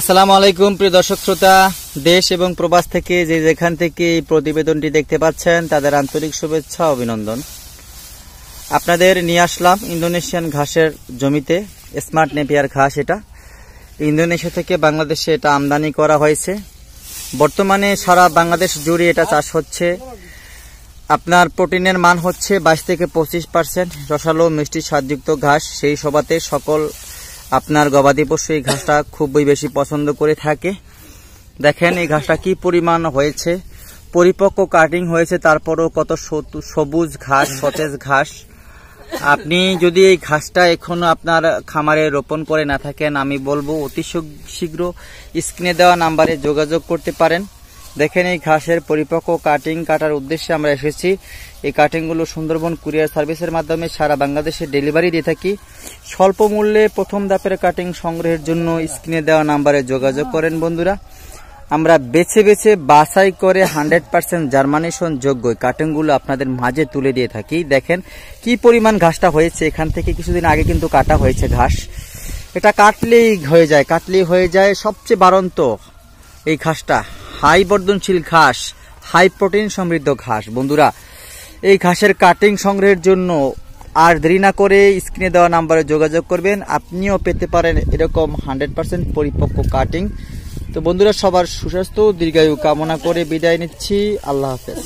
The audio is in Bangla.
আসসালামু আলাইকুম প্রিয় দর্শক শ্রোতা, দেশ এবং প্রবাস থেকে যে যেখান থেকে এই প্রতিবেদনটি দেখতে পাচ্ছেন তাদের আন্তরিক শুভেচ্ছা অভিনন্দন। আপনাদের নিয়ে আসলাম ইন্দোনেশিয়ান ঘাসের জমিতে, স্মার্ট নেপিয়ার ঘাস। এটা ইন্দোনেশিয়া থেকে বাংলাদেশে এটা আমদানি করা হয়েছে। বর্তমানে সারা বাংলাদেশ জুড়ে এটা চাষ হচ্ছে। আপনার প্রোটিনের মান হচ্ছে 22 থেকে 25%। রসালো মিষ্টি স্বাদযুক্ত ঘাস, সেই সবাতে সকল আপনার গবাদি পশু এই ঘাসটা খুবই বেশি পছন্দ করে থাকে। দেখেন এই ঘাসটা কি পরিমাণ হয়েছে, পরিপক্ক কাটিং হয়েছে, তারপরও কত সবুজ ঘাস, সতেজ ঘাস। আপনি যদি এই ঘাসটা এখনো আপনার খামারে রোপণ করে না থাকেন, আমি বলবো অতি শীঘ্র স্ক্রিনে দেওয়া নাম্বারে যোগাযোগ করতে পারেন। দেখেন এই ঘাসের পরিপক্ক কাটিং কাটার উদ্দেশ্যে আমরা এসেছি। এই কাটিংগুলো সুন্দরবন কুরিয়ার সার্ভিসের মাধ্যমে সারা বাংলাদেশে ডেলিভারি দিয়ে থাকি। স্বল্প মূল্যে প্রথম ধাপের কাটিং সংগ্রহের জন্য স্ক্রিনে দেওয়া নাম্বারে যোগাযোগ করেন বন্ধুরা। আমরা বেছে বেছে বাছাই করে 100% জার্মানেশন যোগ্য কাটিংগুলো আপনাদের মাঝে তুলে দিয়ে থাকি। দেখেন কি পরিমাণ ঘাসটা হয়েছে। এখান থেকে কিছুদিন আগে কিন্তু কাটা হয়েছে ঘাস। এটা কাটলেই হয়ে যায় সবচেয়ে বাড়ন্ত এই ঘাসটা। হাই বর্ধনশীল ঘাস, হাই প্রোটিন সমৃদ্ধ ঘাস। বন্ধুরা এই ঘাসের কাটিং সংগ্রহের জন্য আর দেরি না করে স্ক্রিনে দেওয়া নাম্বারে যোগাযোগ করবেন। আপনিও পেতে পারেন এরকম 100% পরিপক্ক কাটিং। তো বন্ধুরা সবার সুস্বাস্থ্য দীর্ঘায়ু কামনা করে বিদায় নিচ্ছি। আল্লাহ হাফেজ।